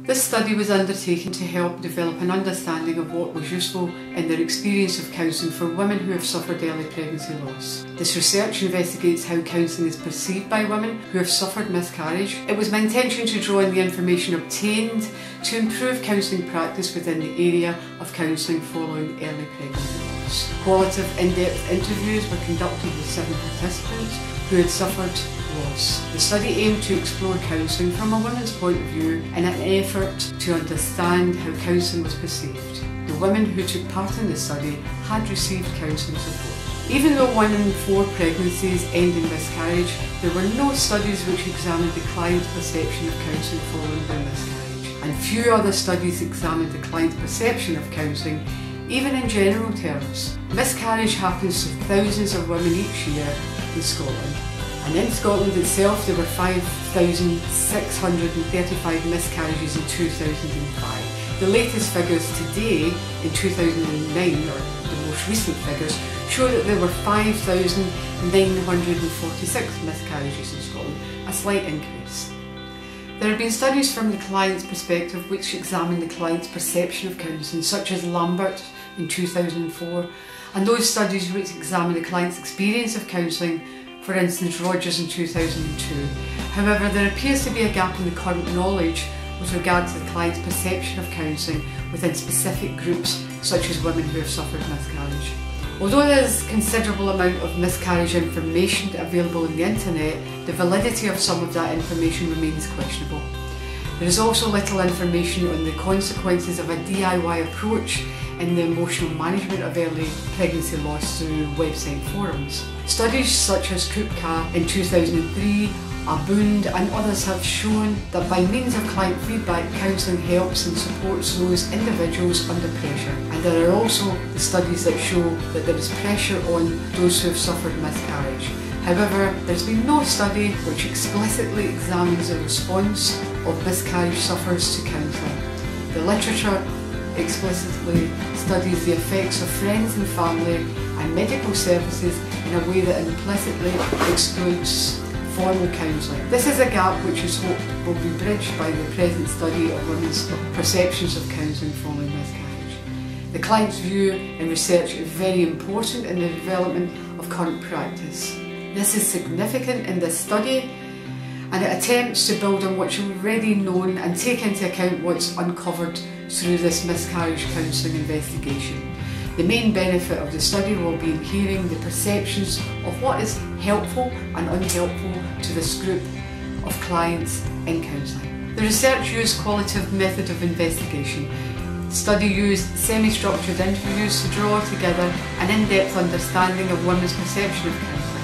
This study was undertaken to help develop an understanding of what was useful in their experience of counselling for women who have suffered early pregnancy loss. This research investigates how counselling is perceived by women who have suffered miscarriage. It was my intention to draw on the information obtained to improve counselling practice within the area of counselling following early pregnancy loss. Qualitative in-depth interviews were conducted with 7 participants who had suffered loss. The study aimed to explore counselling from a woman's point of view in an effort to understand how counselling was perceived. The women who took part in the study had received counselling support. Even though 1 in 4 pregnancies end in miscarriage, there were no studies which examined the client's perception of counselling following their miscarriage. And few other studies examined the client's perception of counselling, even in general terms. Miscarriage happens to thousands of women each year in Scotland. And in Scotland itself there were 5,635 miscarriages in 2005. The latest figures today, in 2009, or the most recent figures, show that there were 5,946 miscarriages in Scotland, a slight increase. There have been studies from the client's perspective which examine the client's perception of counselling, such as Lambert in 2004, and those studies which examine the client's experience of counselling, for instance Rogers in 2002. However, there appears to be a gap in the current knowledge with regard to the client's perception of counselling within specific groups such as women who have suffered miscarriage. Although there is a considerable amount of miscarriage information available on the internet, the validity of some of that information remains questionable. There is also little information on the consequences of a DIY approach in the emotional management of early pregnancy loss through website forums. Studies such as Kupka in 2003, Abund and others have shown that by means of client feedback, counselling helps and supports those individuals under pressure. And there are also the studies that show that there is pressure on those who have suffered miscarriage. However, there's been no study which explicitly examines the response of miscarriage sufferers to counselling. The literature explicitly studies the effects of friends and family and medical services in a way that implicitly excludes formal counselling. This is a gap which is hoped will be bridged by the present study of women's perceptions of counselling following miscarriage. The client's view in research is very important in the development of current practice. This is significant in this study, and it attempts to build on what's already known and take into account what's uncovered through this miscarriage counselling investigation. The main benefit of the study will be in hearing the perceptions of what is helpful and unhelpful to this group of clients in counselling. The research used qualitative method of investigation. The study used semi-structured interviews to draw together an in-depth understanding of women's perception of counselling,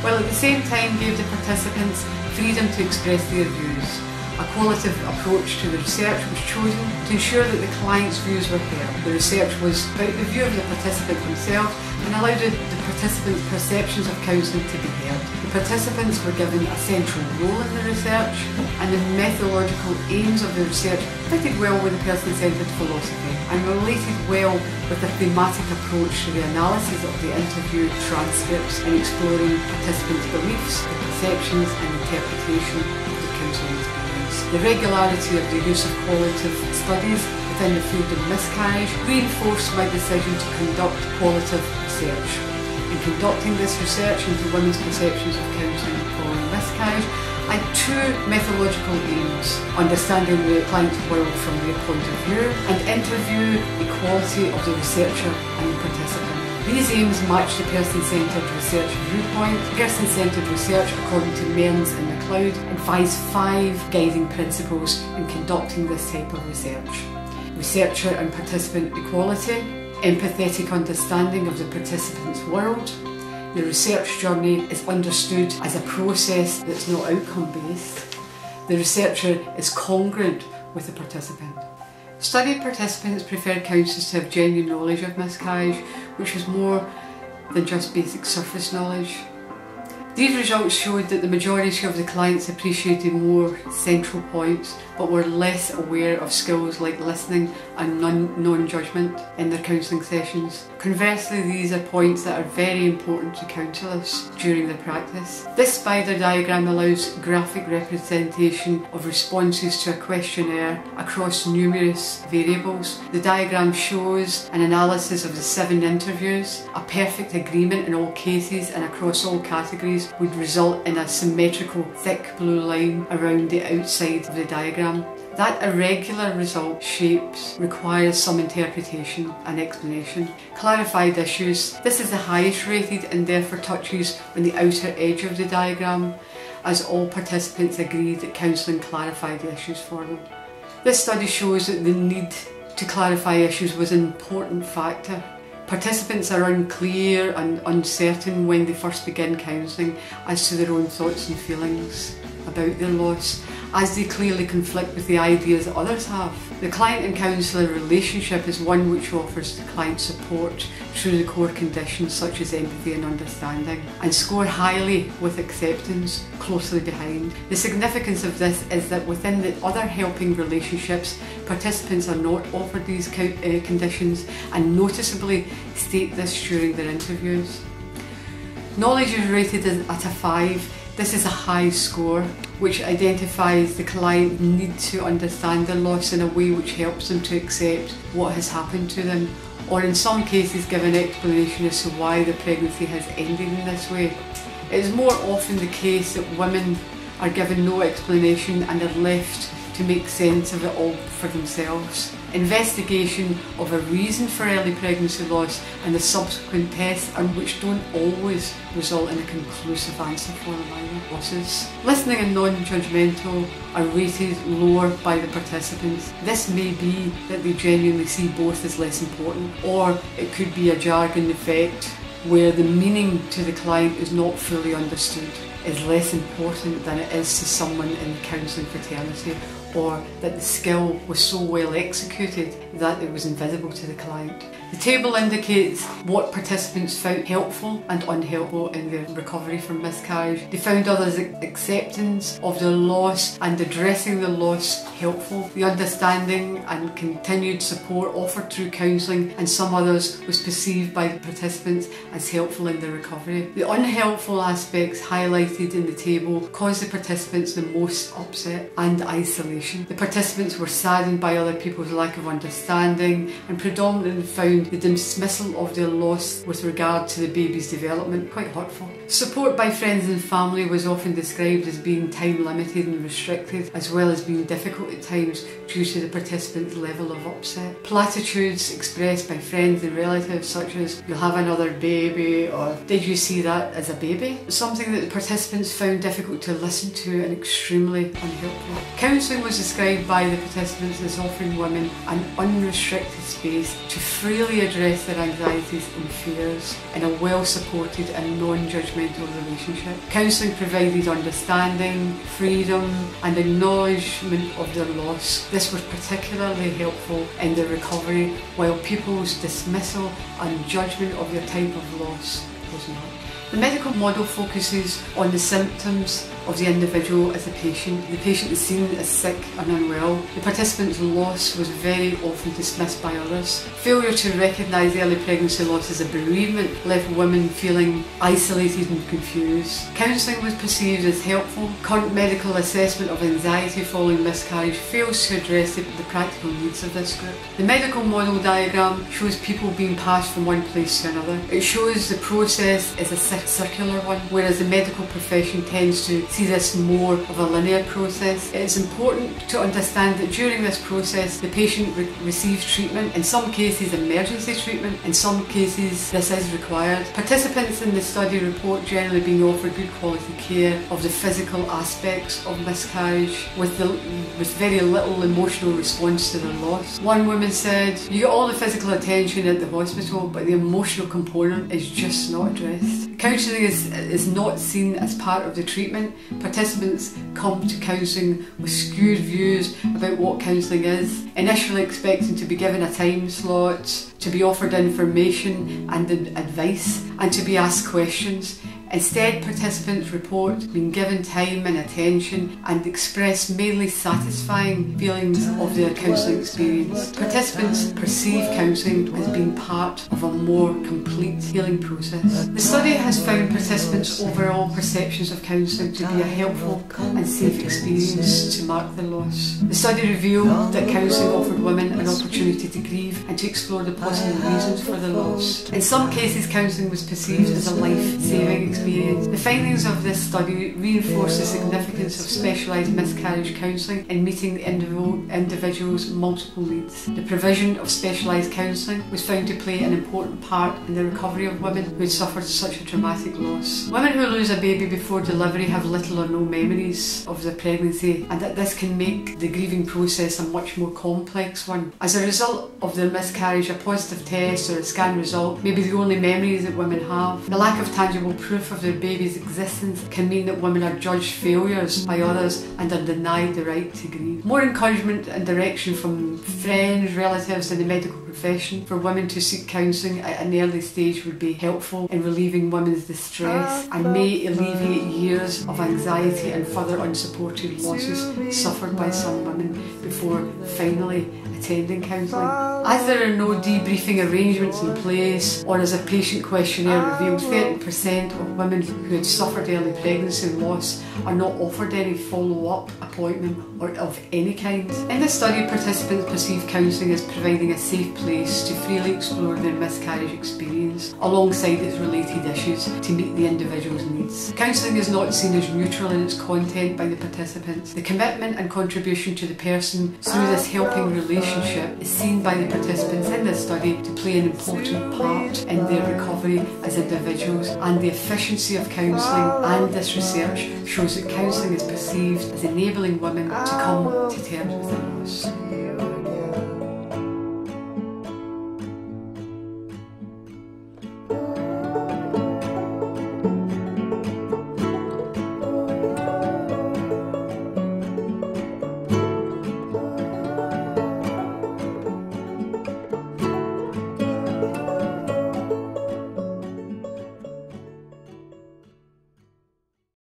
while at the same time gave the participants freedom to express their views. A qualitative approach to the research was chosen to ensure that the client's views were heard. The research was about the view of the participant himself and allowed the participants' perceptions of counselling to be heard. The participants were given a central role in the research, and the methodological aims of the research fitted well with the person-centred philosophy and related well with the thematic approach to the analysis of the interview transcripts and exploring participants' beliefs, the perceptions and interpretation of the counselling experience. The regularity of the use of qualitative studies within the field of miscarriage reinforced my decision to conduct qualitative research. In conducting this research into women's perceptions of counselling following miscarriage, I had 2 methodological aims: understanding the client's world from their point of view and interview the quality of the researcher and the participant. These aims match the person-centred research viewpoint. Person-centred research, according to Mearns and MacLeod, advise 5 guiding principles in conducting this type of research: researcher and participant equality, empathetic understanding of the participant's world. The research journey is understood as a process that's not outcome-based. The researcher is congruent with the participant. Study participants preferred counsellors to have genuine knowledge of miscarriage, which was more than just basic surface knowledge. These results showed that the majority of the clients appreciated more central points but were less aware of skills like listening and non-judgment in their counselling sessions. Conversely, these are points that are very important to counsellors during their practice. This spider diagram allows graphic representation of responses to a questionnaire across numerous variables. The diagram shows an analysis of the 7 interviews. A perfect agreement in all cases and across all categories would result in a symmetrical thick blue line around the outside of the diagram. That irregular result shapes requires some interpretation and explanation. Clarified issues. This is the highest rated and therefore touches on the outer edge of the diagram, as all participants agreed that counselling clarified the issues for them. This study shows that the need to clarify issues was an important factor. Participants are unclear and uncertain when they first begin counselling as to their own thoughts and feelings about their loss, as they clearly conflict with the ideas that others have. The client and counsellor relationship is one which offers the client support through the core conditions such as empathy and understanding, and score highly with acceptance closely behind. The significance of this is that within the other helping relationships, participants are not offered these conditions and noticeably state this during their interviews. Knowledge is rated at a 5. This is a high score, which identifies the client need to understand their loss in a way which helps them to accept what has happened to them, or in some cases give an explanation as to why the pregnancy has ended in this way. It is more often the case that women are given no explanation and are left to make sense of it all for themselves. Investigation of a reason for early pregnancy loss and the subsequent tests, and which don't always result in a conclusive answer for the minor losses. Listening and non-judgmental are rated lower by the participants. This may be that they genuinely see both as less important, or it could be a jargon effect where the meaning to the client is not fully understood, is less important than it is to someone in the counselling fraternity, or that the skill was so well executed that it was invisible to the client. The table indicates what participants found helpful and unhelpful in their recovery from miscarriage. They found others' acceptance of their loss and addressing the loss helpful. The understanding and continued support offered through counselling and some others was perceived by the participants as helpful in their recovery. The unhelpful aspects highlighted in the table caused the participants the most upset and isolation. The participants were saddened by other people's lack of understanding and predominantly found the dismissal of their loss with regard to the baby's development quite hurtful. Support by friends and family was often described as being time limited and restricted, as well as being difficult at times due to the participants' level of upset. Platitudes expressed by friends and relatives such as "you'll have another baby" or "did you see that as a baby?" something that the participants found difficult to listen to and extremely unhelpful. Counselling was described by the participants as offering women an unrestricted space to freely address their anxieties and fears in a well-supported and non-judgmental relationship. Counselling provided understanding, freedom and acknowledgement of their loss. This was particularly helpful in their recovery, while people's dismissal and judgment of their type of loss was not. The medical model focuses on the symptoms of the individual as a patient. The patient is seen as sick and unwell. The participant's loss was very often dismissed by others. Failure to recognise early pregnancy loss as a bereavement left women feeling isolated and confused. Counselling was perceived as helpful. Current medical assessment of anxiety following miscarriage fails to address the practical needs of this group. The medical model diagram shows people being passed from one place to another. It shows the process is a circular one, whereas the medical profession tends to see this more of a linear process. It is important to understand that during this process the patient receives treatment, in some cases emergency treatment, in some cases this is required. Participants in the study report generally being offered good quality care of the physical aspects of miscarriage with very little emotional response to their loss. One woman said, "You get all the physical attention at the hospital, but the emotional component is just not addressed." Counselling is not seen as part of the treatment. Participants come to counselling with skewed views about what counselling is, initially expecting to be given a time slot, to be offered information and advice, and to be asked questions. Instead, participants report being given time and attention and express mainly satisfying feelings of their counselling experience. Participants perceive counselling as being part of a more complete healing process. The study has found participants' overall perceptions of counselling to be a helpful and safe experience to mark their loss. The study revealed that counselling offered women an opportunity to grieve and to explore the possible reasons for their loss. In some cases, counselling was perceived as a life-saving experience. The findings of this study reinforce the significance of specialised miscarriage counselling in meeting the individual's multiple needs. The provision of specialised counselling was found to play an important part in the recovery of women who had suffered such a traumatic loss. Women who lose a baby before delivery have little or no memories of their pregnancy, and that this can make the grieving process a much more complex one. As a result of their miscarriage, a positive test or a scan result may be the only memories that women have. The lack of tangible proof of their baby's existence can mean that women are judged failures by others and are denied the right to grieve. More encouragement and direction from friends, relatives and the medical profession for women to seek counselling at an early stage would be helpful in relieving women's distress and may alleviate years of anxiety and further unsupported losses suffered by some women before finally attending counselling. As there are no debriefing arrangements in place, or as a patient questionnaire revealed, 30% of women who had suffered early pregnancy and loss are not offered any follow-up appointment or of any kind. In the study, participants perceived counselling as providing a safe place to freely explore their miscarriage experience alongside its related issues to meet the individual's needs. Counselling is not seen as neutral in its content by the participants. The commitment and contribution to the person through this helping relationship is seen by the participants in this study to play an important part in their recovery as individuals, and the efficiency of counselling and this research shows that counselling is perceived as enabling women to come to terms with their loss.